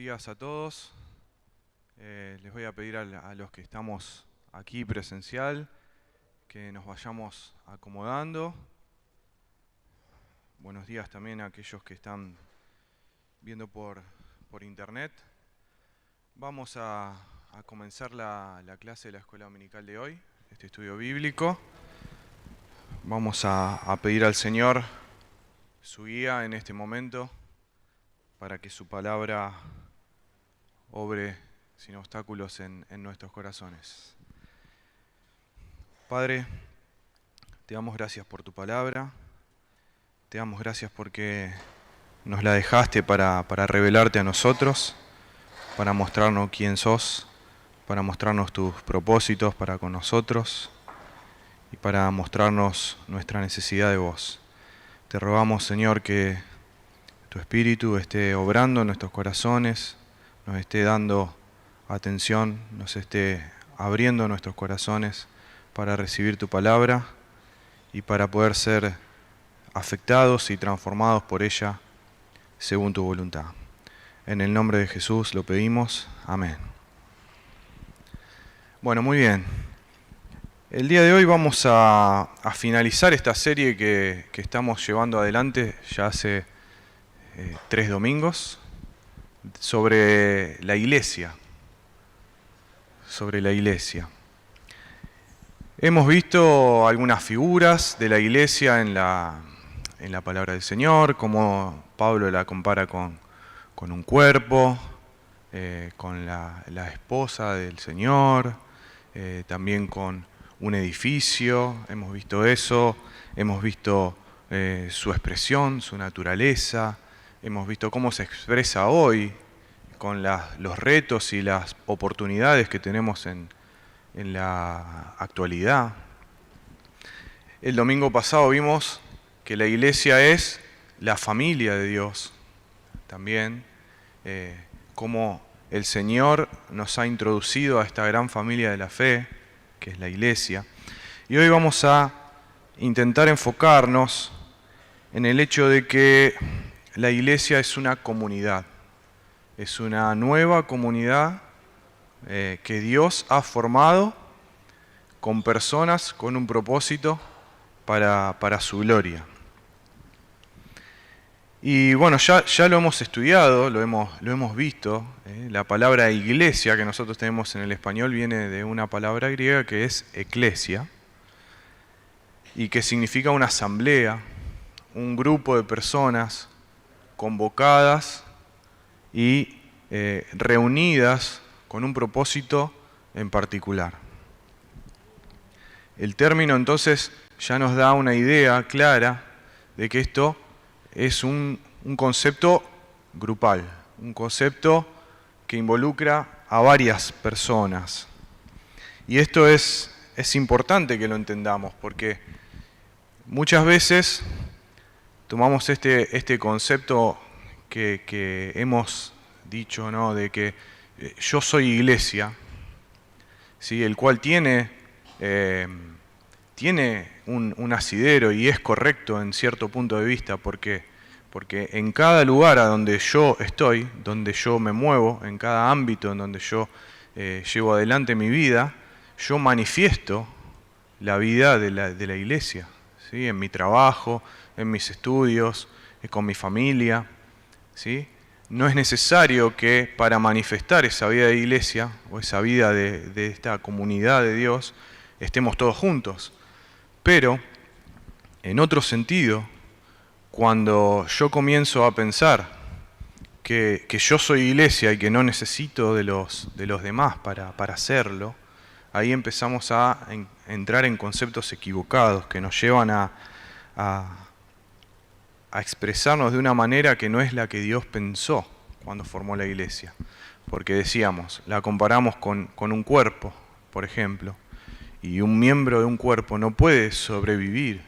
días a todos. Les voy a pedir a los que estamos aquí presencial que nos vayamos acomodando. Buenos días también a aquellos que están viendo por internet. Vamos a comenzar la clase de la escuela dominical de hoy, este estudio bíblico. Vamos a pedir al Señor su guía en este momento para que su palabra obre sin obstáculos en nuestros corazones. Padre, te damos gracias por tu palabra, te damos gracias porque nos la dejaste para revelarte a nosotros, para mostrarnos quién sos, para mostrarnos tus propósitos para con nosotros y para mostrarnos nuestra necesidad de vos. Te rogamos, Señor, que tu Espíritu esté obrando en nuestros corazones, nos esté dando atención, nos esté abriendo nuestros corazones para recibir tu palabra y para poder ser afectados y transformados por ella según tu voluntad. En el nombre de Jesús lo pedimos. Amén. Bueno, muy bien. El día de hoy vamos a finalizar esta serie que estamos llevando adelante ya hace 3 domingos sobre la iglesia. Hemos visto algunas figuras de la iglesia en la palabra del Señor, como Pablo la compara con un cuerpo, con la esposa del Señor, también con un edificio. Hemos visto eso, hemos visto su expresión, su naturaleza, hemos visto cómo se expresa hoy con los retos y las oportunidades que tenemos en la actualidad. El domingo pasado vimos que la iglesia es la familia de Dios también, cómo el Señor nos ha introducido a esta gran familia de la fe, que es la iglesia. Y hoy vamos a intentar enfocarnos en el hecho de que la iglesia es una comunidad. Es una nueva comunidad que Dios ha formado con personas con un propósito para su gloria. Y bueno, ya lo hemos estudiado, lo hemos visto. La palabra iglesia que nosotros tenemos en el español viene de una palabra griega que es eclesia y que significa una asamblea, un grupo de personas convocadas y reunidas con un propósito en particular. El término entonces ya nos da una idea clara de que esto es un concepto grupal, un concepto que involucra a varias personas. Y esto es importante que lo entendamos, porque muchas veces tomamos este concepto que hemos dicho, ¿no?, de que yo soy iglesia, ¿sí?, el cual tiene un asidero y es correcto en cierto punto de vista, porque en cada lugar a donde yo estoy, donde yo me muevo, en cada ámbito en donde yo llevo adelante mi vida, yo manifiesto la vida de la iglesia, ¿sí?, en mi trabajo, en mis estudios, con mi familia, ¿sí? No es necesario que para manifestar esa vida de iglesia o esa vida de esta comunidad de Dios estemos todos juntos. Pero, en otro sentido, cuando yo comienzo a pensar que yo soy iglesia y que no necesito de los demás para hacerlo, ahí empezamos a entrar en conceptos equivocados que nos llevan a expresarnos de una manera que no es la que Dios pensó cuando formó la iglesia. Porque decíamos, la comparamos con un cuerpo, por ejemplo, y un miembro de un cuerpo no puede sobrevivir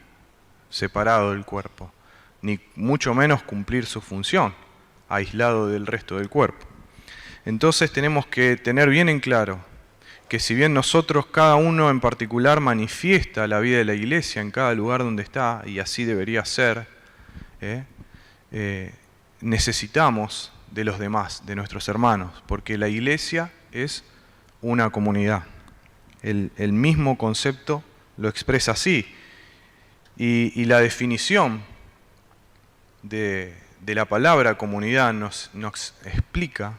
separado del cuerpo, ni mucho menos cumplir su función, aislado del resto del cuerpo. Entonces tenemos que tener bien en claro que si bien nosotros, cada uno en particular, manifiesta la vida de la iglesia en cada lugar donde está, y así debería ser, necesitamos de los demás, de nuestros hermanos, porque la iglesia es una comunidad. El mismo concepto lo expresa así. Y la definición de la palabra comunidad nos explica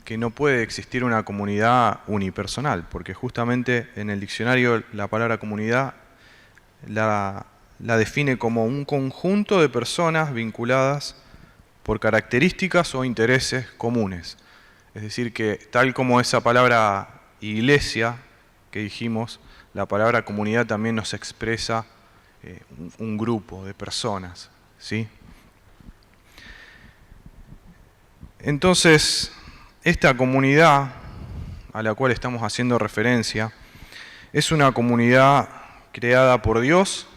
que no puede existir una comunidad unipersonal, porque justamente en el diccionario la palabra comunidad la define como un conjunto de personas vinculadas por características o intereses comunes. Es decir, que tal como esa palabra iglesia que dijimos, la palabra comunidad también nos expresa un grupo de personas, ¿sí? Entonces, esta comunidad a la cual estamos haciendo referencia es una comunidad creada por Dios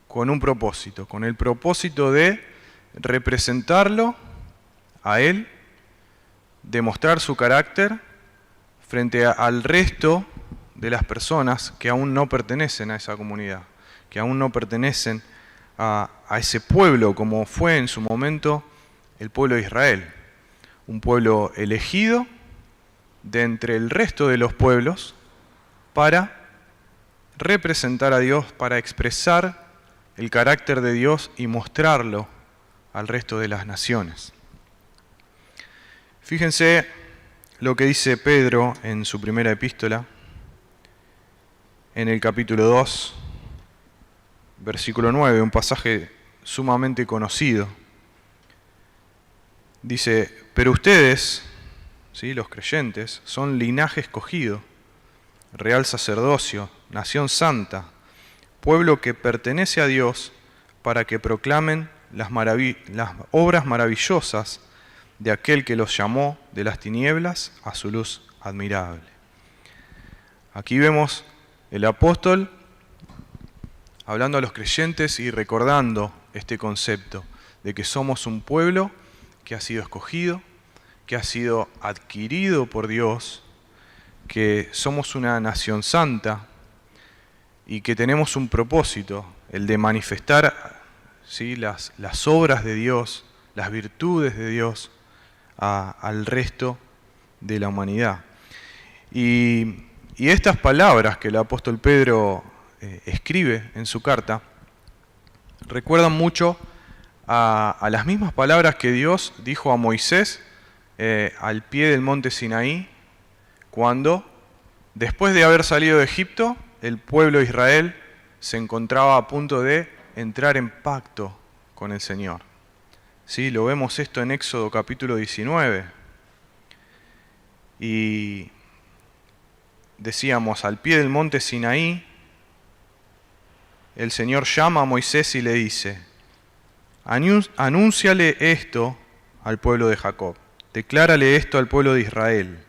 con un propósito, con el propósito de representarlo a Él, demostrar su carácter frente al resto de las personas que aún no pertenecen a esa comunidad, que aún no pertenecen a ese pueblo como fue en su momento el pueblo de Israel, un pueblo elegido de entre el resto de los pueblos para representar a Dios, para expresar el carácter de Dios y mostrarlo al resto de las naciones. Fíjense lo que dice Pedro en su primera epístola, en el capítulo 2, versículo 9, un pasaje sumamente conocido. Dice, pero ustedes, ¿sí?, los creyentes, son linaje escogido, real sacerdocio, nación santa, pueblo que pertenece a Dios para que proclamen las obras maravillosas de aquel que los llamó de las tinieblas a su luz admirable. Aquí vemos el apóstol hablando a los creyentes y recordando este concepto de que somos un pueblo que ha sido escogido, que ha sido adquirido por Dios, que somos una nación santa y que tenemos un propósito, el de manifestar, ¿sí?, las obras de Dios, las virtudes de Dios al resto de la humanidad. Y estas palabras que el apóstol Pedro escribe en su carta recuerdan mucho a las mismas palabras que Dios dijo a Moisés al pie del monte Sinaí, cuando, después de haber salido de Egipto, el pueblo de Israel se encontraba a punto de entrar en pacto con el Señor. ¿Sí? Lo vemos esto en Éxodo capítulo 19. Y decíamos, al pie del monte Sinaí, el Señor llama a Moisés y le dice, anúnciale esto al pueblo de Jacob, declárale esto al pueblo de Israel.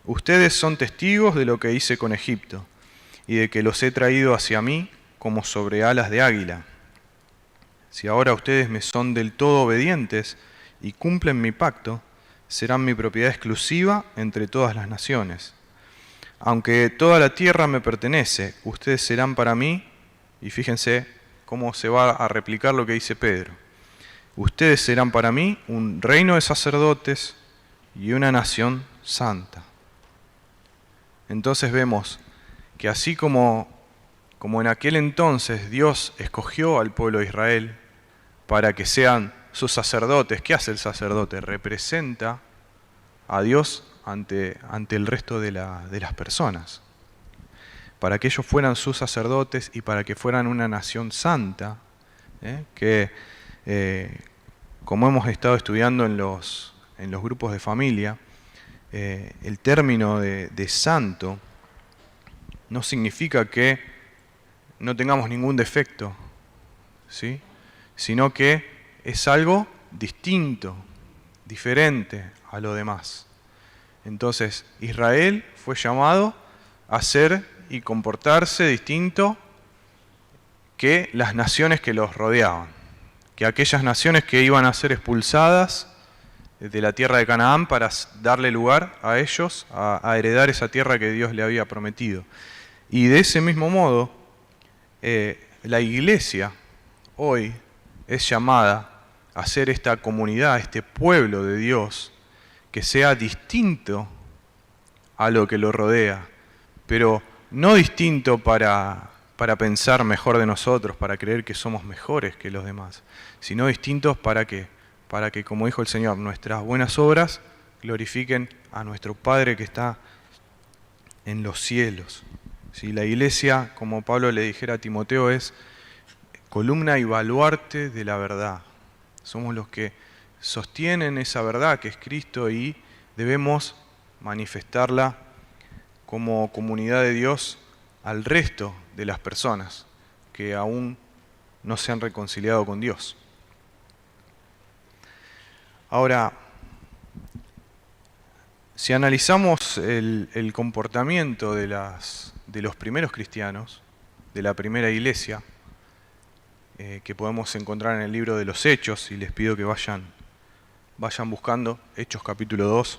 Ustedes son testigos de lo que hice con Egipto y de que los he traído hacia mí como sobre alas de águila. Si ahora ustedes me son del todo obedientes y cumplen mi pacto, serán mi propiedad exclusiva entre todas las naciones. Aunque toda la tierra me pertenece, ustedes serán para mí, y fíjense cómo se va a replicar lo que dice Pedro, ustedes serán para mí un reino de sacerdotes y una nación santa. Entonces vemos que así como en aquel entonces Dios escogió al pueblo de Israel para que sean sus sacerdotes, ¿qué hace el sacerdote? Representa a Dios ante el resto de las personas, para que ellos fueran sus sacerdotes y para que fueran una nación santa, que como hemos estado estudiando en los grupos de familia, el término de santo no significa que no tengamos ningún defecto, ¿sí?, sino que es algo distinto, diferente a lo demás. Entonces, Israel fue llamado a ser y comportarse distinto que las naciones que los rodeaban, que aquellas naciones que iban a ser expulsadas de la tierra de Canaán para darle lugar a ellos a heredar esa tierra que Dios le había prometido. Y de ese mismo modo, la iglesia hoy es llamada hacer esta comunidad, este pueblo de Dios, que sea distinto a lo que lo rodea, pero no distinto para pensar mejor de nosotros, para creer que somos mejores que los demás, sino distintos para que, como dijo el Señor, nuestras buenas obras glorifiquen a nuestro Padre que está en los cielos. Si la iglesia, como Pablo le dijera a Timoteo, es columna y baluarte de la verdad. Somos los que sostienen esa verdad que es Cristo y debemos manifestarla como comunidad de Dios al resto de las personas que aún no se han reconciliado con Dios. Ahora, si analizamos el comportamiento de los primeros cristianos, de la primera iglesia, que podemos encontrar en el libro de los Hechos, y les pido que vayan buscando Hechos capítulo 2,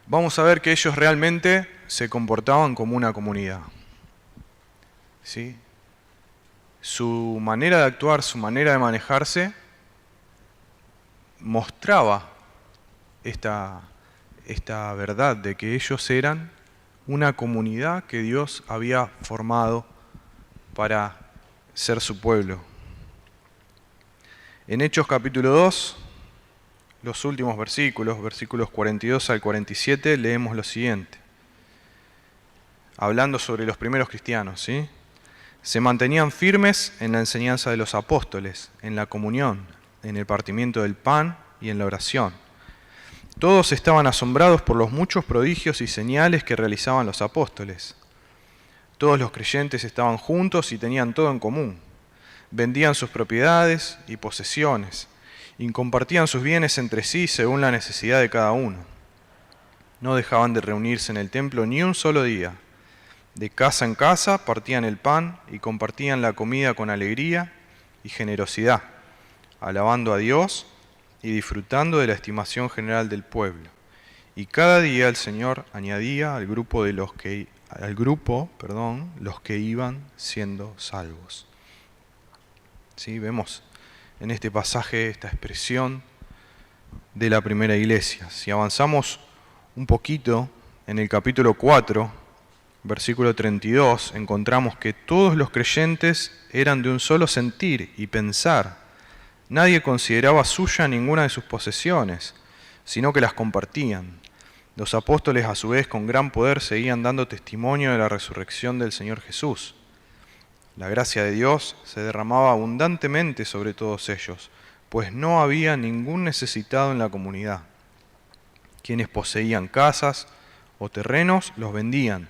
vamos a ver que ellos realmente se comportaban como una comunidad. ¿Sí? Su manera de actuar, su manera de manejarse, mostraba esta verdad de que ellos eran una comunidad que Dios había formado para ser su pueblo. En Hechos capítulo 2, los últimos versículos 42 al 47, leemos lo siguiente. Hablando sobre los primeros cristianos, ¿sí? Se mantenían firmes en la enseñanza de los apóstoles, en la comunión, en el partimiento del pan y en la oración. Todos estaban asombrados por los muchos prodigios y señales que realizaban los apóstoles. Todos los creyentes estaban juntos y tenían todo en común. Vendían sus propiedades y posesiones y compartían sus bienes entre sí según la necesidad de cada uno. No dejaban de reunirse en el templo ni un solo día. De casa en casa partían el pan y compartían la comida con alegría y generosidad, alabando a Dios y disfrutando de la estimación general del pueblo. Y cada día el Señor añadía al grupo los que iban siendo salvos. ¿Sí? Vemos en este pasaje esta expresión de la primera iglesia. Si avanzamos un poquito en el capítulo 4, versículo 32, encontramos que todos los creyentes eran de un solo sentir y pensar. Nadie consideraba suya ninguna de sus posesiones, sino que las compartían. Los apóstoles a su vez con gran poder seguían dando testimonio de la resurrección del Señor Jesús. La gracia de Dios se derramaba abundantemente sobre todos ellos, pues no había ningún necesitado en la comunidad. Quienes poseían casas o terrenos los vendían,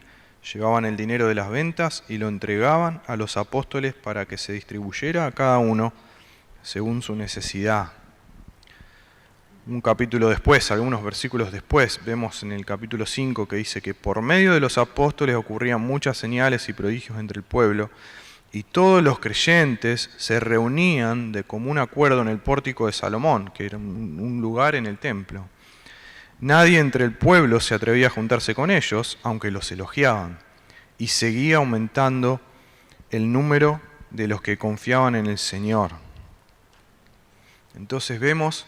llevaban el dinero de las ventas y lo entregaban a los apóstoles para que se distribuyera a cada uno según su necesidad. Un capítulo después, algunos versículos después, vemos en el capítulo 5 que dice que por medio de los apóstoles ocurrían muchas señales y prodigios entre el pueblo, y todos los creyentes se reunían de común acuerdo en el pórtico de Salomón, que era un lugar en el templo. Nadie entre el pueblo se atrevía a juntarse con ellos, aunque los elogiaban, y seguía aumentando el número de los que confiaban en el Señor. Entonces vemos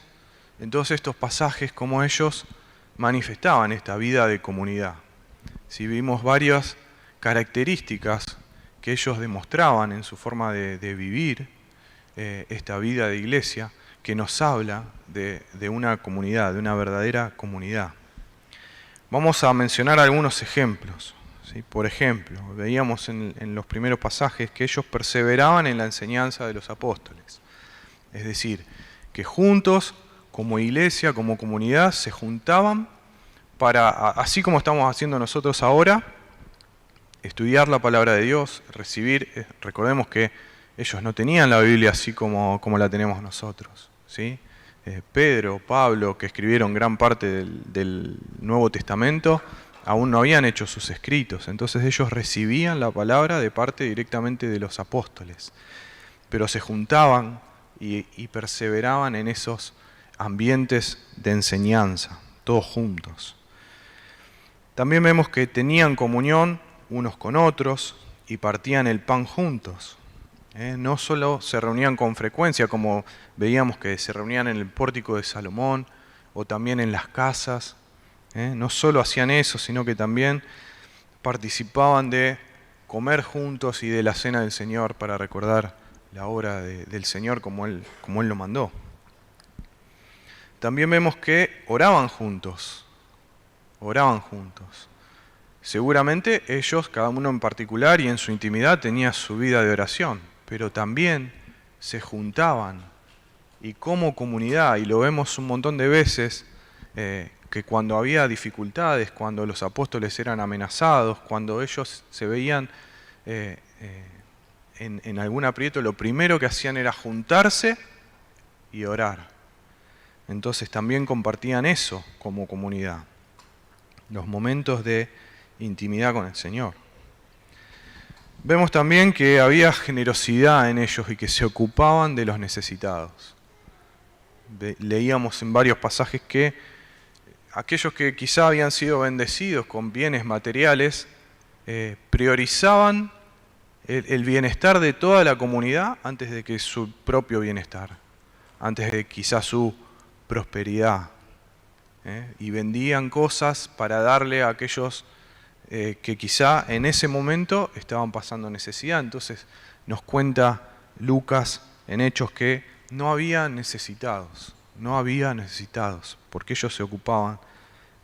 en todos estos pasajes cómo ellos manifestaban esta vida de comunidad. Si vimos varias características que ellos demostraban en su forma de vivir esta vida de iglesia, que nos habla de una comunidad, de una verdadera comunidad. Vamos a mencionar algunos ejemplos. ¿Sí? Por ejemplo, veíamos en los primeros pasajes que ellos perseveraban en la enseñanza de los apóstoles. Es decir, que juntos, como iglesia, como comunidad, se juntaban para, así como estamos haciendo nosotros ahora, estudiar la palabra de Dios, recibir. Recordemos que ellos no tenían la Biblia así como la tenemos nosotros, ¿sí? Pedro, Pablo, que escribieron gran parte del Nuevo Testamento, aún no habían hecho sus escritos. Entonces ellos recibían la palabra de parte directamente de los apóstoles. Pero se juntaban y perseveraban en esos ambientes de enseñanza, todos juntos. También vemos que tenían comunión unos con otros y partían el pan juntos. No solo se reunían con frecuencia, como veíamos que se reunían en el pórtico de Salomón o también en las casas. No solo hacían eso, sino que también participaban de comer juntos y de la cena del Señor para recordar la obra del Señor como Él lo mandó. También vemos que oraban juntos. Seguramente ellos, cada uno en particular y en su intimidad, tenía su vida de oración, pero también se juntaban y como comunidad, y lo vemos un montón de veces, que cuando había dificultades, cuando los apóstoles eran amenazados, cuando ellos se veían en algún aprieto, lo primero que hacían era juntarse y orar. Entonces también compartían eso como comunidad, los momentos de intimidad con el Señor. Vemos también que había generosidad en ellos y que se ocupaban de los necesitados. Leíamos en varios pasajes que aquellos que quizá habían sido bendecidos con bienes materiales priorizaban el bienestar de toda la comunidad antes de que su propio bienestar, antes de quizá su prosperidad. Y vendían cosas para darle a aquellos que quizá en ese momento estaban pasando necesidad. Entonces nos cuenta Lucas en Hechos que no había necesitados, porque ellos se ocupaban,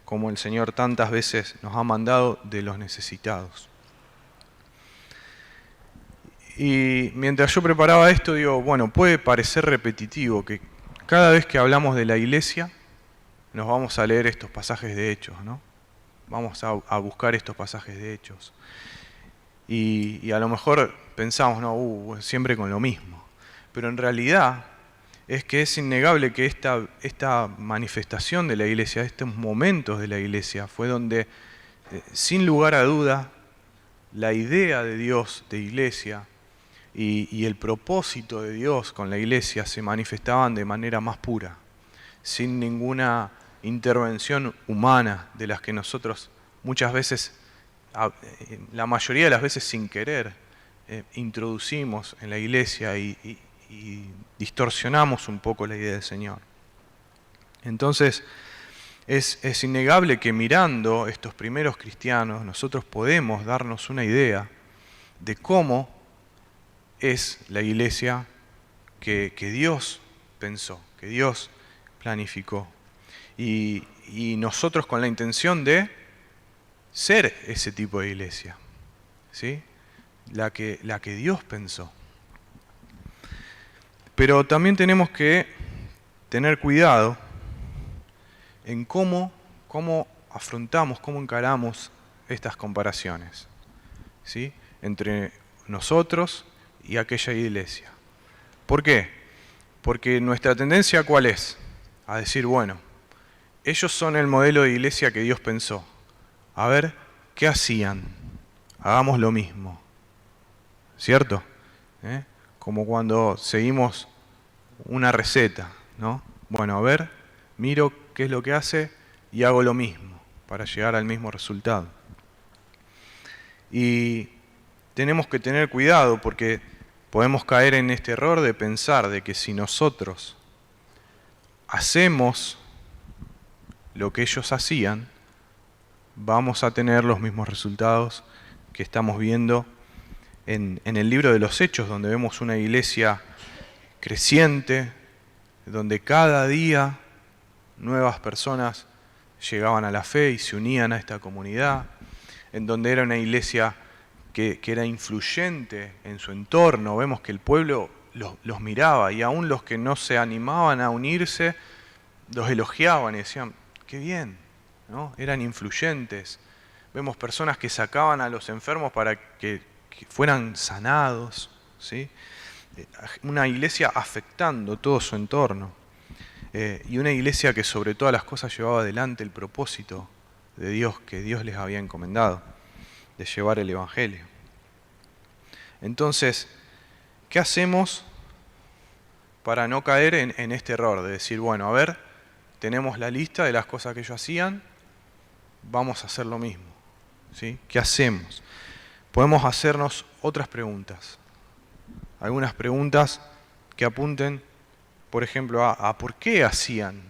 como el Señor tantas veces nos ha mandado, de los necesitados. Y mientras yo preparaba esto, digo, bueno, puede parecer repetitivo que cada vez que hablamos de la iglesia nos vamos a leer estos pasajes de Hechos, ¿no? Vamos a buscar estos pasajes de Hechos. Y a lo mejor pensamos, no, siempre con lo mismo. Pero en realidad es que es innegable que esta manifestación de la iglesia, estos momentos de la iglesia, fue donde, sin lugar a duda, la idea de Dios de iglesia y el propósito de Dios con la iglesia se manifestaban de manera más pura, sin ninguna intervención humana de las que nosotros muchas veces, la mayoría de las veces sin querer, introducimos en la iglesia y distorsionamos un poco la idea del Señor. Entonces, es innegable que mirando estos primeros cristianos nosotros podemos darnos una idea de cómo es la iglesia que Dios pensó, que Dios planificó. Y nosotros con la intención de ser ese tipo de iglesia, ¿sí? La que Dios pensó. Pero también tenemos que tener cuidado en cómo afrontamos, cómo encaramos estas comparaciones, ¿sí? Entre nosotros y aquella iglesia. ¿Por qué? Porque nuestra tendencia, ¿cuál es? A decir, bueno, ellos son el modelo de iglesia que Dios pensó. A ver, ¿qué hacían? Hagamos lo mismo. ¿Cierto? Como cuando seguimos una receta, ¿no? Bueno, a ver, miro qué es lo que hace y hago lo mismo para llegar al mismo resultado. Y tenemos que tener cuidado porque podemos caer en este error de pensar de que si nosotros hacemos lo que ellos hacían, vamos a tener los mismos resultados que estamos viendo en el libro de los Hechos, donde vemos una iglesia creciente, donde cada día nuevas personas llegaban a la fe y se unían a esta comunidad, en donde era una iglesia que era influyente en su entorno. Vemos que el pueblo los miraba y aún los que no se animaban a unirse los elogiaban y decían, qué bien, ¿no? Eran influyentes. Vemos personas que sacaban a los enfermos para que fueran sanados, ¿sí? Una iglesia afectando todo su entorno. Y una iglesia que sobre todas las cosas llevaba adelante el propósito de Dios que Dios les había encomendado, de llevar el Evangelio. Entonces, ¿qué hacemos para no caer en este error de decir, bueno, a ver, tenemos la lista de las cosas que ellos hacían, vamos a hacer lo mismo, ¿sí? ¿Qué hacemos? Podemos hacernos otras preguntas. algunas preguntas que apunten, por ejemplo, a por qué hacían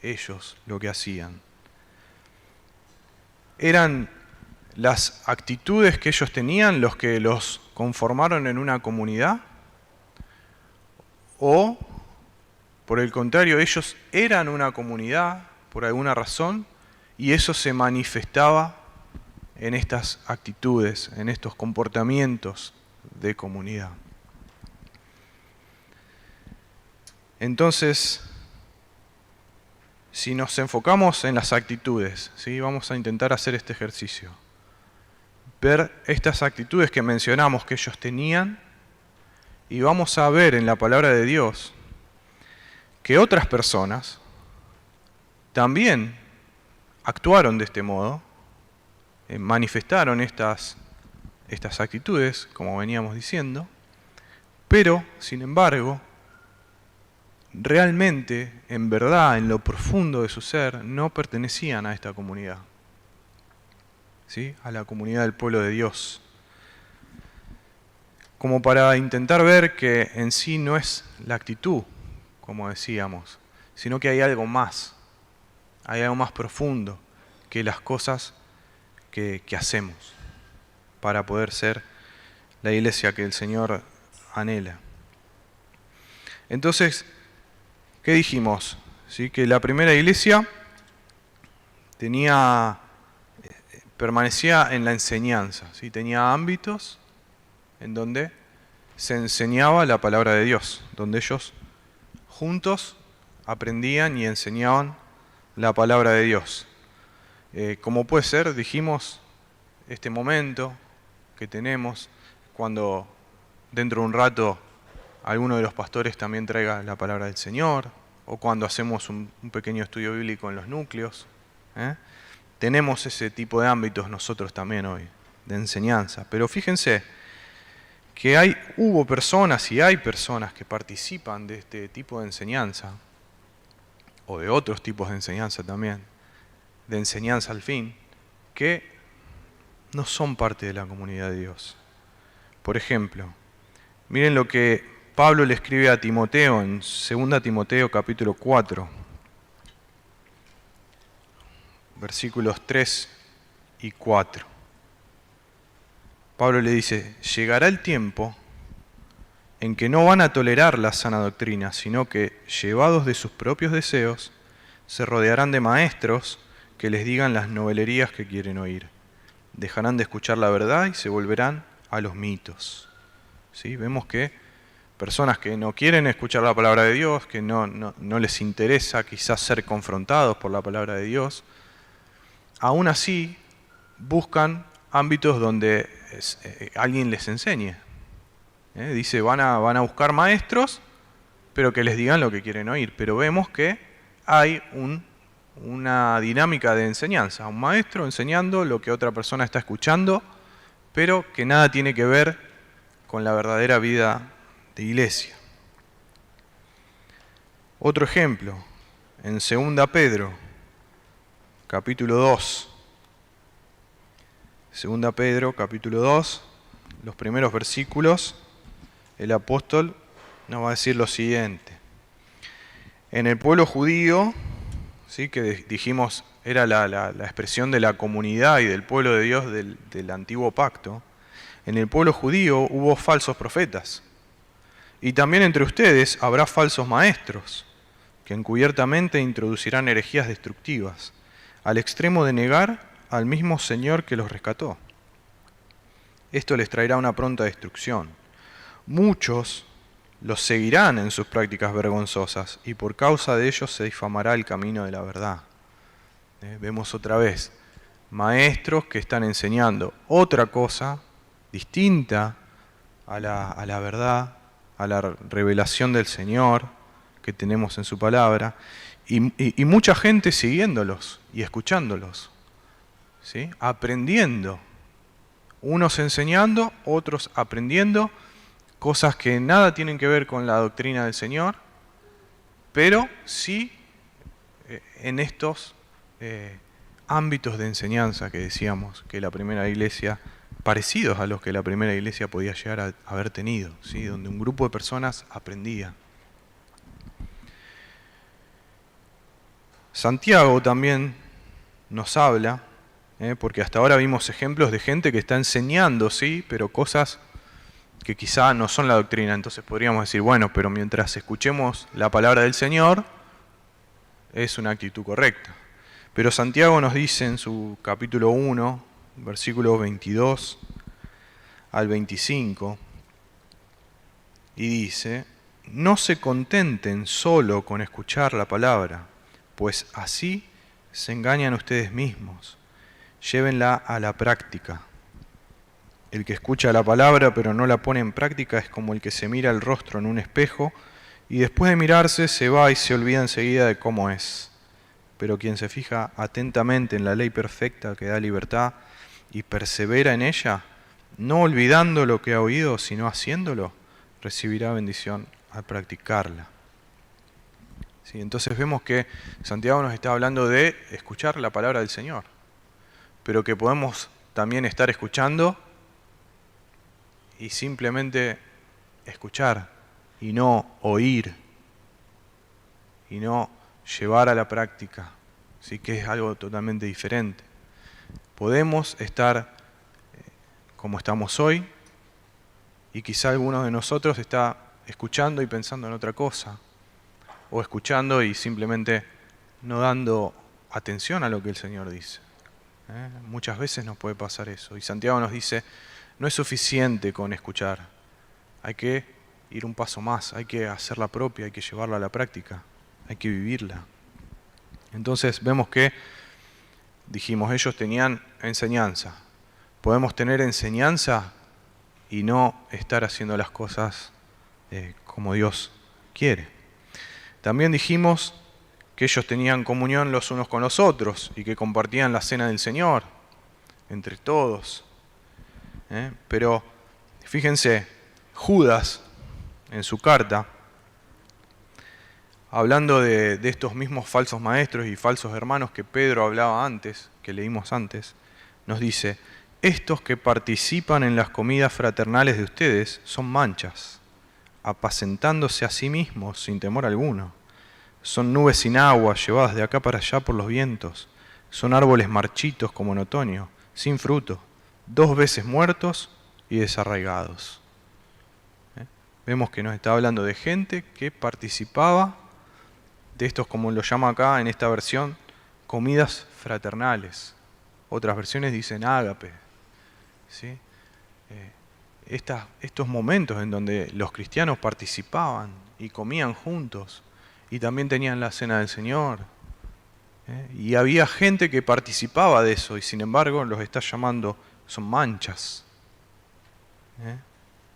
ellos lo que hacían. ¿Eran las actitudes que ellos tenían los que los conformaron en una comunidad? ¿O, por el contrario, ellos eran una comunidad por alguna razón y eso se manifestaba en estas actitudes, en estos comportamientos de comunidad? Entonces, si nos enfocamos en las actitudes, ¿sí? Vamos a intentar hacer este ejercicio. Ver estas actitudes que mencionamos que ellos tenían y vamos a ver en la palabra de Dios que otras personas también actuaron de este modo, manifestaron estas actitudes, como veníamos diciendo, pero, sin embargo, realmente, en verdad, en lo profundo de su ser, no pertenecían a esta comunidad, ¿sí? A la comunidad del pueblo de Dios. Como para intentar ver que en sí no es la actitud, como decíamos, sino que hay algo más profundo que las cosas que hacemos para poder ser la iglesia que el Señor anhela. Entonces, ¿qué dijimos? ¿Sí? Que la primera iglesia permanecía en la enseñanza, ¿sí? Tenía ámbitos en donde se enseñaba la palabra de Dios, donde ellos juntos aprendían y enseñaban la palabra de Dios. Como puede ser, dijimos, este momento que tenemos cuando dentro de un rato alguno de los pastores también traiga la palabra del Señor, o cuando hacemos un pequeño estudio bíblico en los núcleos. Tenemos ese tipo de ámbitos nosotros también hoy, de enseñanza. Pero fíjense que hubo personas y hay personas que participan de este tipo de enseñanza, o de otros tipos de enseñanza también, de enseñanza al fin, que no son parte de la comunidad de Dios. Por ejemplo, miren lo que Pablo le escribe a Timoteo en 2 Timoteo capítulo 4, versículos 3 y 4. Pablo le dice: llegará el tiempo en que no van a tolerar la sana doctrina, sino que, llevados de sus propios deseos, se rodearán de maestros que les digan las novelerías que quieren oír. Dejarán de escuchar la verdad y se volverán a los mitos. ¿Sí? Vemos que personas que no quieren escuchar la palabra de Dios, que no les interesa quizás ser confrontados por la palabra de Dios, aún así buscan ámbitos donde alguien les enseñe. Dice, van a buscar maestros, pero que les digan lo que quieren oír. Pero vemos que hay una dinámica de enseñanza, un maestro enseñando lo que otra persona está escuchando, pero que nada tiene que ver con la verdadera vida de iglesia. Otro ejemplo, en 2 Pedro, capítulo 2. 2 Pedro, capítulo 2, los primeros versículos, el apóstol nos va a decir lo siguiente. En el pueblo judío, ¿sí? Que dijimos era la expresión de la comunidad y del pueblo de Dios del antiguo pacto, en el pueblo judío hubo falsos profetas. Y también entre ustedes habrá falsos maestros, que encubiertamente introducirán herejías destructivas, al extremo de negar al mismo Señor que los rescató. Esto les traerá una pronta destrucción. Muchos los seguirán en sus prácticas vergonzosas, y por causa de ellos se difamará el camino de la verdad. Vemos otra vez maestros que están enseñando otra cosa distinta a la verdad, a la revelación del Señor que tenemos en su palabra, y mucha gente siguiéndolos y escuchándolos, ¿sí? Aprendiendo, unos enseñando, otros aprendiendo cosas que nada tienen que ver con la doctrina del Señor, pero sí en estos ámbitos de enseñanza que decíamos que la primera iglesia parecidos a los que la primera iglesia podía llegar a haber tenido, ¿sí? Donde un grupo de personas aprendía. Santiago también nos habla, porque hasta ahora vimos ejemplos de gente que está enseñando, ¿sí? Pero cosas que quizá no son la doctrina. Entonces podríamos decir, bueno, pero mientras escuchemos la palabra del Señor, es una actitud correcta. Pero Santiago nos dice en su capítulo 1, versículos 22 al 25, y dice: no se contenten solo con escuchar la palabra, pues así se engañan ustedes mismos. Llévenla a la práctica. El que escucha la palabra pero no la pone en práctica es como el que se mira el rostro en un espejo y después de mirarse se va y se olvida enseguida de cómo es. Pero quien se fija atentamente en la ley perfecta que da libertad y persevera en ella, no olvidando lo que ha oído, sino haciéndolo, recibirá bendición al practicarla. ¿Sí? Entonces vemos que Santiago nos está hablando de escuchar la palabra del Señor, pero que podemos también estar escuchando y simplemente escuchar y no oír y no llevar a la práctica, ¿sí? Que es algo totalmente diferente. Podemos estar como estamos hoy y quizá alguno de nosotros está escuchando y pensando en otra cosa, o escuchando y simplemente no dando atención a lo que el Señor dice. Muchas veces nos puede pasar eso. Y Santiago nos dice, no es suficiente con escuchar, hay que ir un paso más, hay que hacerla propia, hay que llevarla a la práctica, hay que vivirla. Entonces vemos que, dijimos, ellos tenían enseñanza. Podemos tener enseñanza y no estar haciendo las cosas como Dios quiere. También dijimos que ellos tenían comunión los unos con los otros y que compartían la cena del Señor entre todos. Pero fíjense, Judas en su carta, hablando de estos mismos falsos maestros y falsos hermanos que Pedro hablaba antes, que leímos antes, nos dice: estos que participan en las comidas fraternales de ustedes son manchas, apacentándose a sí mismos sin temor alguno. Son nubes sin agua, llevadas de acá para allá por los vientos. Son árboles marchitos como en otoño, sin fruto, 2 veces muertos y desarraigados. Vemos que nos está hablando de gente que participaba de estos, como lo llama acá en esta versión, comidas fraternales. Otras versiones dicen ágape. ¿Sí? Estos momentos en donde los cristianos participaban y comían juntos y también tenían la cena del Señor. Y había gente que participaba de eso y sin embargo los está llamando, son manchas.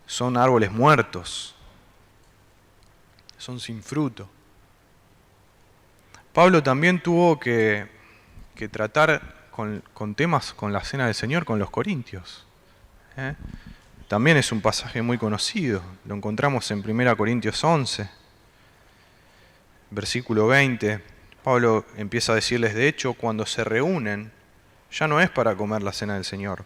Son árboles muertos. Son sin fruto. Pablo también tuvo que tratar con temas con la cena del Señor, con los corintios. También es un pasaje muy conocido. Lo encontramos en 1 Corintios 11, versículo 20. Pablo empieza a decirles, de hecho, cuando se reúnen, ya no es para comer la cena del Señor,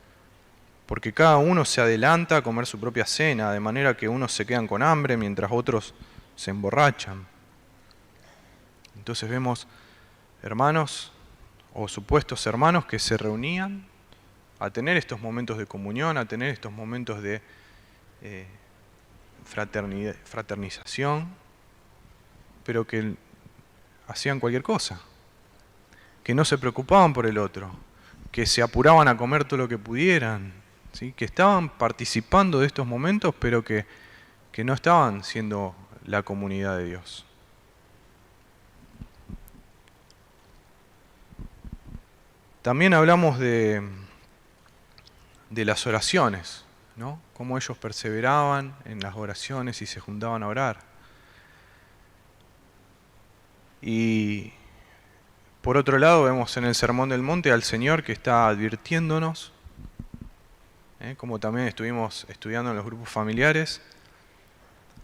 porque cada uno se adelanta a comer su propia cena, de manera que unos se quedan con hambre mientras otros se emborrachan. Entonces vemos hermanos o supuestos hermanos que se reunían a tener estos momentos de comunión, a tener estos momentos de fraternización, pero que hacían cualquier cosa, que no se preocupaban por el otro, que se apuraban a comer todo lo que pudieran, ¿sí? Que estaban participando de estos momentos, pero que no estaban siendo la comunidad de Dios. También hablamos de las oraciones, ¿no? Cómo ellos perseveraban en las oraciones y se juntaban a orar. Y por otro lado vemos en el Sermón del Monte al Señor que está advirtiéndonos, como también estuvimos estudiando en los grupos familiares,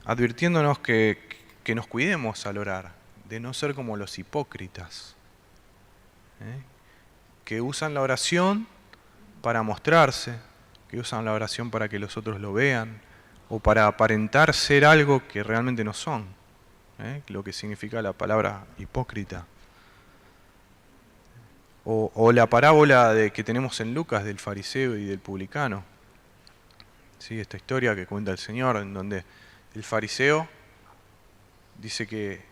advirtiéndonos que nos cuidemos al orar, de no ser como los hipócritas, que usan la oración para mostrarse, que usan la oración para que los otros lo vean o para aparentar ser algo que realmente no son, lo que significa la palabra hipócrita. O la parábola que tenemos en Lucas del fariseo y del publicano. ¿Sí? Esta historia que cuenta el Señor, en donde el fariseo dice que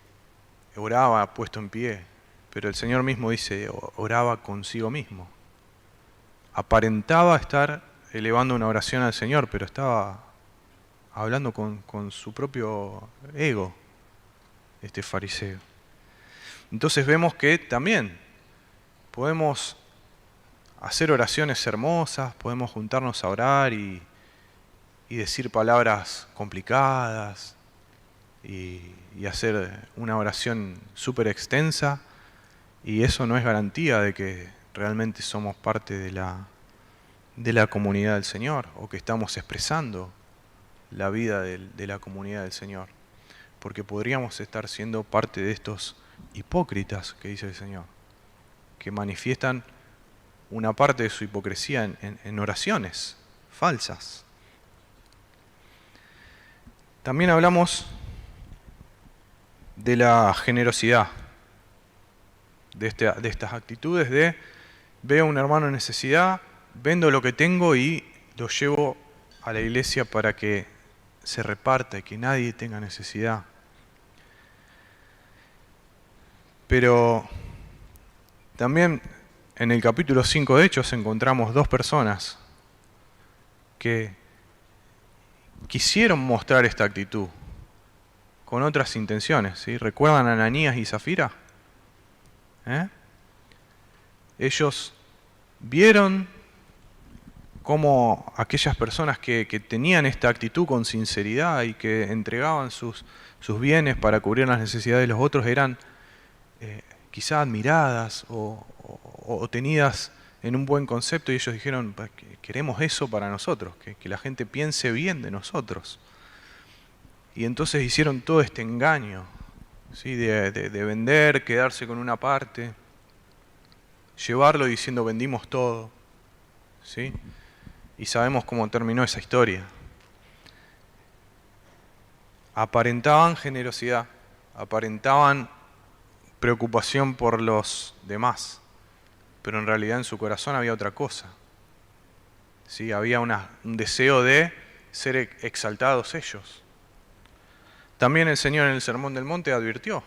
oraba puesto en pie, pero el Señor mismo dice, oraba consigo mismo. Aparentaba estar elevando una oración al Señor, pero estaba hablando con su propio ego, este fariseo. Entonces vemos que también podemos hacer oraciones hermosas, podemos juntarnos a orar y decir palabras complicadas y hacer una oración súper extensa, y eso no es garantía de que realmente somos parte de la comunidad del Señor o que estamos expresando la vida de la comunidad del Señor, porque podríamos estar siendo parte de estos hipócritas que dice el Señor, que manifiestan una parte de su hipocresía en oraciones falsas. También hablamos de la generosidad, de estas actitudes de veo a un hermano en necesidad, vendo lo que tengo y lo llevo a la iglesia para que se reparta y que nadie tenga necesidad. Pero también en el capítulo 5 de Hechos encontramos dos personas que quisieron mostrar esta actitud con otras intenciones. ¿Sí? ¿Recuerdan a Ananías y Zafira? Ellos vieron cómo aquellas personas que tenían esta actitud con sinceridad y que entregaban sus bienes para cubrir las necesidades de los otros eran quizá admiradas o tenidas en un buen concepto, y ellos dijeron, queremos eso para nosotros, que la gente piense bien de nosotros. Y entonces hicieron todo este engaño, ¿sí? de vender, quedarse con una parte, llevarlo diciendo vendimos todo, ¿sí? Y sabemos cómo terminó esa historia. Aparentaban generosidad, aparentaban preocupación por los demás, pero en realidad en su corazón había otra cosa. ¿Sí? Había un deseo de ser exaltados ellos. También el Señor en el Sermón del Monte advirtió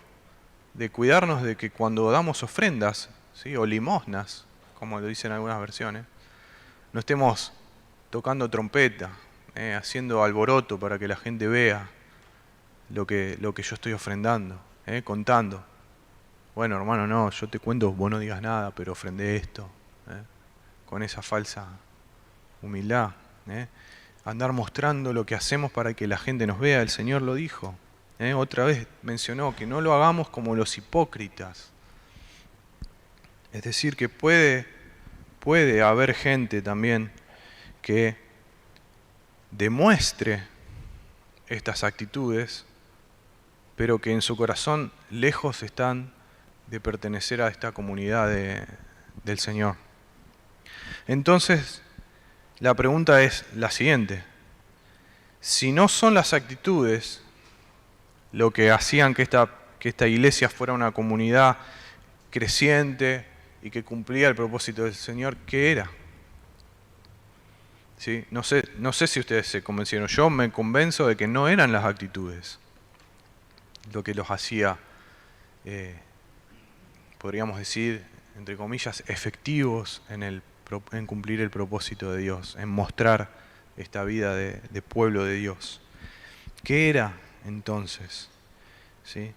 de cuidarnos de que cuando damos ofrendas, ¿sí? o limosnas, como lo dicen algunas versiones, no estemos tocando trompeta, haciendo alboroto para que la gente vea lo que yo estoy ofrendando, contando. Bueno, hermano, no, yo te cuento, vos no digas nada, pero ofrendé esto, con esa falsa humildad. Andar mostrando lo que hacemos para que la gente nos vea, el Señor lo dijo. Otra vez mencionó que no lo hagamos como los hipócritas. Es decir, que puede haber gente también que demuestre estas actitudes, pero que en su corazón lejos están de pertenecer a esta comunidad del Señor. Entonces, la pregunta es la siguiente. Si no son las actitudes lo que hacían que esta iglesia fuera una comunidad creciente y que cumplía el propósito del Señor, ¿qué era? ¿Sí? No sé si ustedes se convencieron. Yo me convenzo de que no eran las actitudes lo que los hacía, podríamos decir, entre comillas, efectivos en cumplir el propósito de Dios, en mostrar esta vida de pueblo de Dios. ¿Qué era entonces? ¿Sí?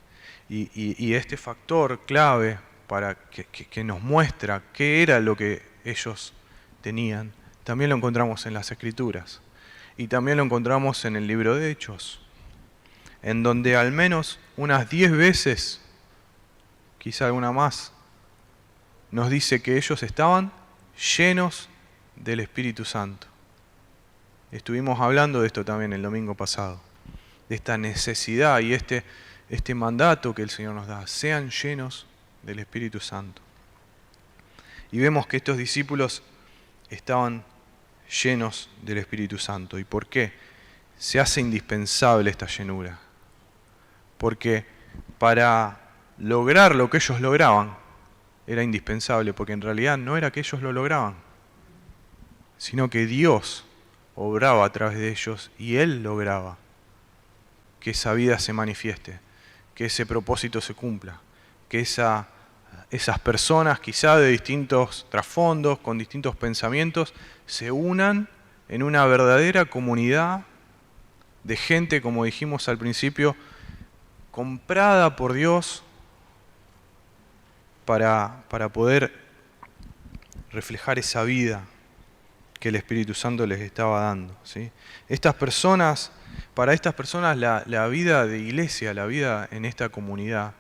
Y este factor clave para que nos muestra qué era lo que ellos tenían, también lo encontramos en las Escrituras. Y también lo encontramos en el libro de Hechos, en donde al menos unas 10 veces, quizá alguna más, nos dice que ellos estaban llenos del Espíritu Santo. Estuvimos hablando de esto también el domingo pasado, de esta necesidad y este mandato que el Señor nos da, sean llenos del Espíritu Santo. Y vemos que estos discípulos estaban llenos del Espíritu Santo. ¿Y por qué? Se hace indispensable esta llenura. Porque para lograr lo que ellos lograban, era indispensable, porque en realidad no era que ellos lo lograban, sino que Dios obraba a través de ellos y Él lograba que esa vida se manifieste, que ese propósito se cumpla, que esas personas quizá de distintos trasfondos, con distintos pensamientos, se unan en una verdadera comunidad de gente, como dijimos al principio, comprada por Dios para poder reflejar esa vida que el Espíritu Santo les estaba dando, ¿sí? Para estas personas la vida de iglesia, la vida en esta comunidad,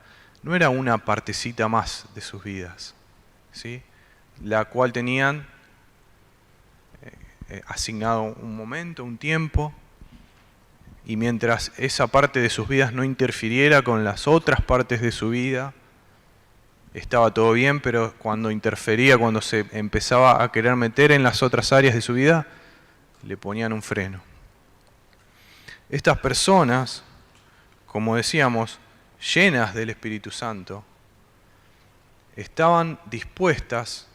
no era una partecita más de sus vidas, ¿sí? La cual tenían asignado un momento, un tiempo, y mientras esa parte de sus vidas no interfiriera con las otras partes de su vida, estaba todo bien, pero cuando interfería, cuando se empezaba a querer meter en las otras áreas de su vida, le ponían un freno. Estas personas, como decíamos, llenas del Espíritu Santo, estaban dispuestas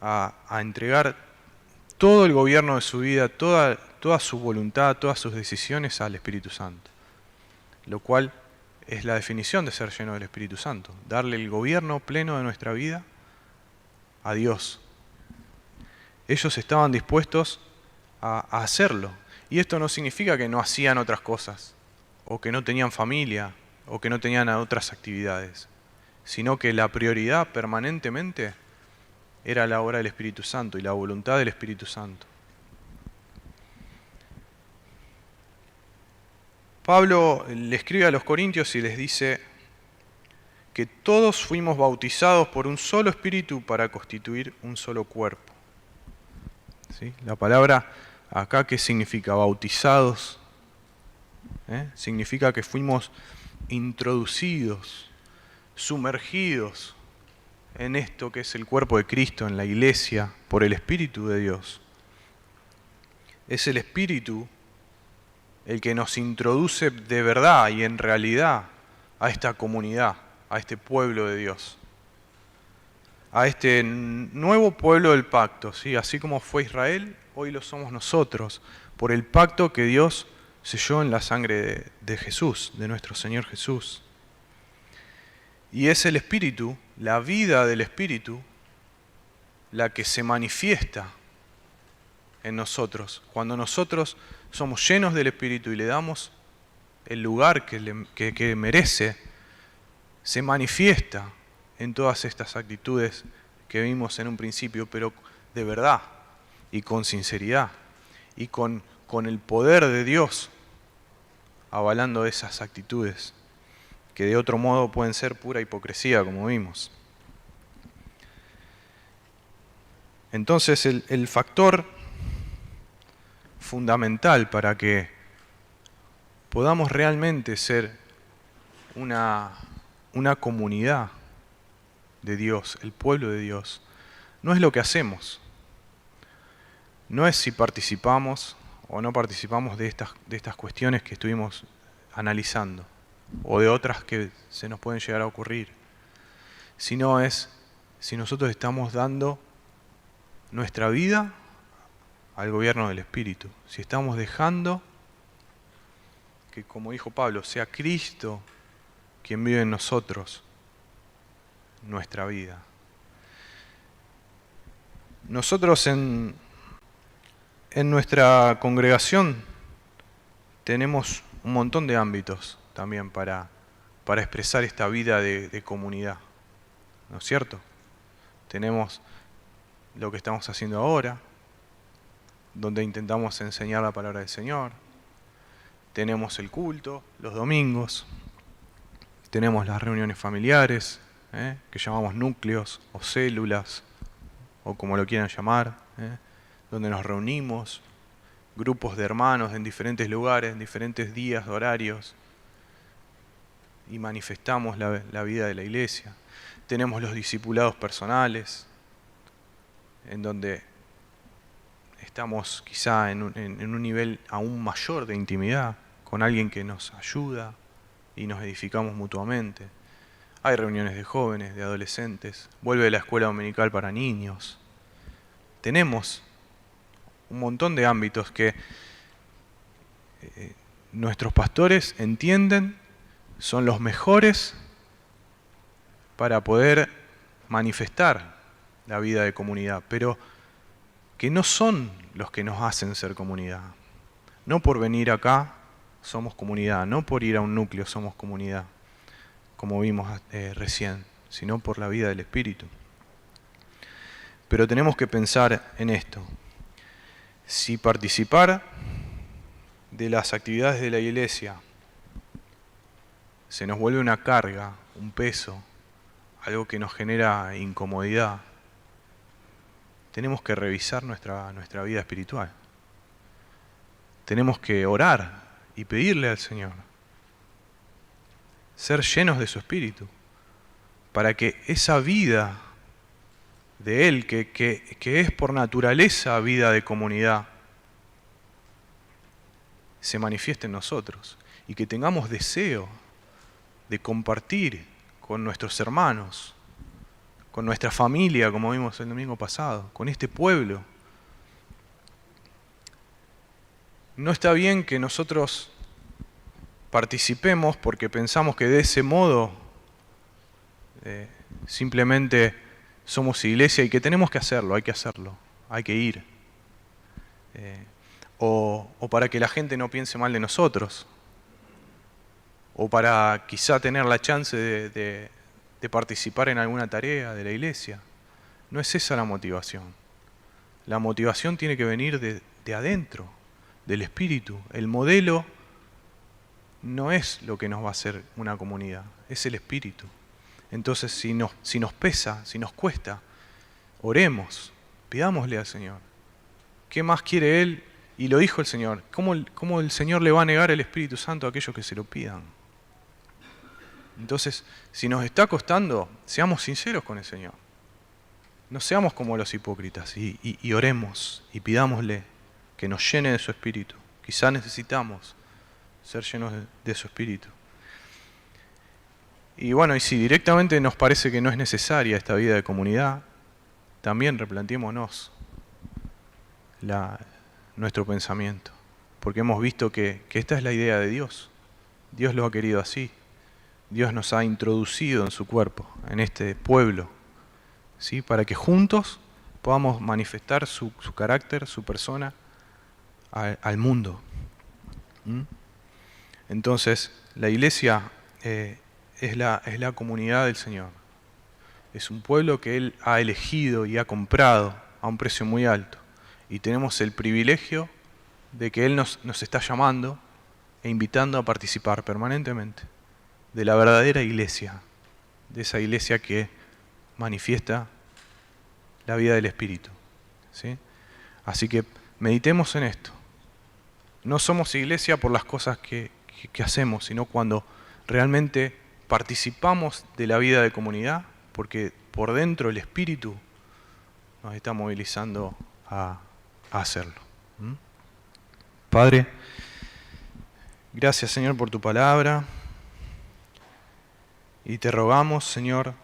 a entregar todo el gobierno de su vida, toda su voluntad, todas sus decisiones al Espíritu Santo, lo cual es la definición de ser lleno del Espíritu Santo, darle el gobierno pleno de nuestra vida a Dios. Ellos estaban dispuestos a hacerlo. Y esto no significa que no hacían otras cosas, o que no tenían familia, o que no tenían otras actividades, sino que la prioridad permanentemente era la obra del Espíritu Santo y la voluntad del Espíritu Santo. Pablo le escribe a los Corintios y les dice que todos fuimos bautizados por un solo espíritu para constituir un solo cuerpo. ¿Sí? La palabra acá, ¿qué significa? Bautizados. Significa que fuimos introducidos, sumergidos en esto que es el cuerpo de Cristo, en la iglesia, por el Espíritu de Dios. Es el Espíritu el que nos introduce de verdad y en realidad a esta comunidad, a este pueblo de Dios, a este nuevo pueblo del pacto, ¿sí? Así como fue Israel, hoy lo somos nosotros, por el pacto que Dios selló en la sangre de Jesús, de nuestro Señor Jesús. Y es el Espíritu, la vida del Espíritu, la que se manifiesta en nosotros. Cuando nosotros somos llenos del Espíritu y le damos el lugar que merece, se manifiesta en todas estas actitudes que vimos en un principio, pero de verdad y con sinceridad y con el poder de Dios avalando esas actitudes que de otro modo pueden ser pura hipocresía, como vimos. Entonces el factor fundamental para que podamos realmente ser una comunidad de Dios, el pueblo de Dios, no es lo que hacemos, no es si participamos o no participamos de estas cuestiones que estuvimos analizando, o de otras que se nos pueden llegar a ocurrir, sino es si nosotros estamos dando nuestra vida al gobierno del Espíritu, si estamos dejando que, como dijo Pablo, sea Cristo quien vive en nosotros nuestra vida. Nosotros en nuestra congregación tenemos un montón de ámbitos también para expresar esta vida de comunidad, ¿no es cierto? Tenemos lo que estamos haciendo ahora, donde intentamos enseñar la palabra del Señor. Tenemos el culto los domingos, tenemos las reuniones familiares, que llamamos núcleos o células, o como lo quieran llamar, donde nos reunimos, grupos de hermanos en diferentes lugares, en diferentes días, horarios, y manifestamos la vida de la iglesia. Tenemos los discipulados personales, en donde estamos quizá en un nivel aún mayor de intimidad, con alguien que nos ayuda y nos edificamos mutuamente. Hay reuniones de jóvenes, de adolescentes, vuelve la escuela dominical para niños. Tenemos un montón de ámbitos que nuestros pastores entienden son los mejores para poder manifestar la vida de comunidad, pero que no son los que nos hacen ser comunidad. No por venir acá somos comunidad, no por ir a un núcleo somos comunidad, como vimos recién, sino por la vida del Espíritu. Pero tenemos que pensar en esto. Si participar de las actividades de la iglesia se nos vuelve una carga, un peso, algo que nos genera incomodidad, tenemos que revisar nuestra vida espiritual. Tenemos que orar y pedirle al Señor ser llenos de su Espíritu, para que esa vida de Él, que es por naturaleza vida de comunidad, se manifieste en nosotros y que tengamos deseo de compartir con nuestros hermanos, con nuestra familia, como vimos el domingo pasado, con este pueblo. No está bien que nosotros participemos porque pensamos que de ese modo simplemente somos iglesia y que tenemos que hacerlo, hay que ir. O para que la gente no piense mal de nosotros, o para quizá tener la chance de participar en alguna tarea de la iglesia. No es esa la motivación. La motivación tiene que venir de adentro, del Espíritu. El modelo no es lo que nos va a hacer una comunidad, es el Espíritu. Entonces, si nos pesa, si nos cuesta, oremos, pidámosle al Señor. ¿Qué más quiere Él? Y lo dijo el Señor. ¿Cómo el Señor le va a negar el Espíritu Santo a aquellos que se lo pidan? Entonces, si nos está costando, seamos sinceros con el Señor. No seamos como los hipócritas y oremos y pidámosle que nos llene de su Espíritu. Quizá necesitamos ser llenos de su Espíritu. Y bueno, y si directamente nos parece que no es necesaria esta vida de comunidad, también replanteémonos nuestro pensamiento, porque hemos visto que esta es la idea de Dios. Dios lo ha querido así. Dios nos ha introducido en su cuerpo, en este pueblo, ¿sí? Para que juntos podamos manifestar su carácter, su persona al mundo. Entonces, la iglesia es la comunidad del Señor. Es un pueblo que Él ha elegido y ha comprado a un precio muy alto. Y tenemos el privilegio de que Él nos está llamando e invitando a participar permanentemente de la verdadera iglesia, de esa iglesia que manifiesta la vida del Espíritu, ¿sí? Así que meditemos en esto. No somos iglesia por las cosas que hacemos, sino cuando realmente participamos de la vida de comunidad, porque por dentro el Espíritu nos está movilizando a hacerlo. Padre, gracias Señor por tu palabra y te rogamos, Señor,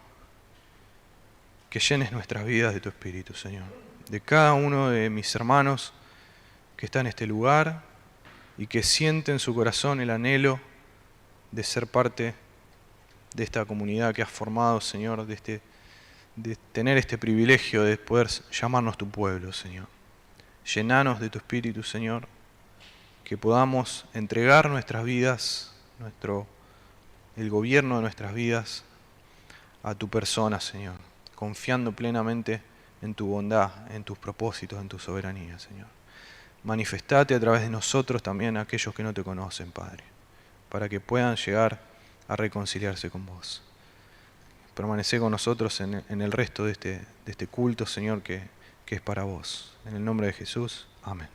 que llenes nuestras vidas de tu Espíritu, Señor, de cada uno de mis hermanos que está en este lugar y que siente en su corazón el anhelo de ser parte de esta comunidad que has formado, Señor, de tener este privilegio de poder llamarnos tu pueblo, Señor. Llenanos de tu Espíritu, Señor, que podamos entregar nuestras vidas, el gobierno de nuestras vidas a tu persona, Señor, confiando plenamente en tu bondad, en tus propósitos, en tu soberanía, Señor. Manifestate a través de nosotros también a aquellos que no te conocen, Padre, para que puedan llegar a reconciliarse con vos. Permanece con nosotros en el resto de este culto, Señor, que es para vos. En el nombre de Jesús, amén.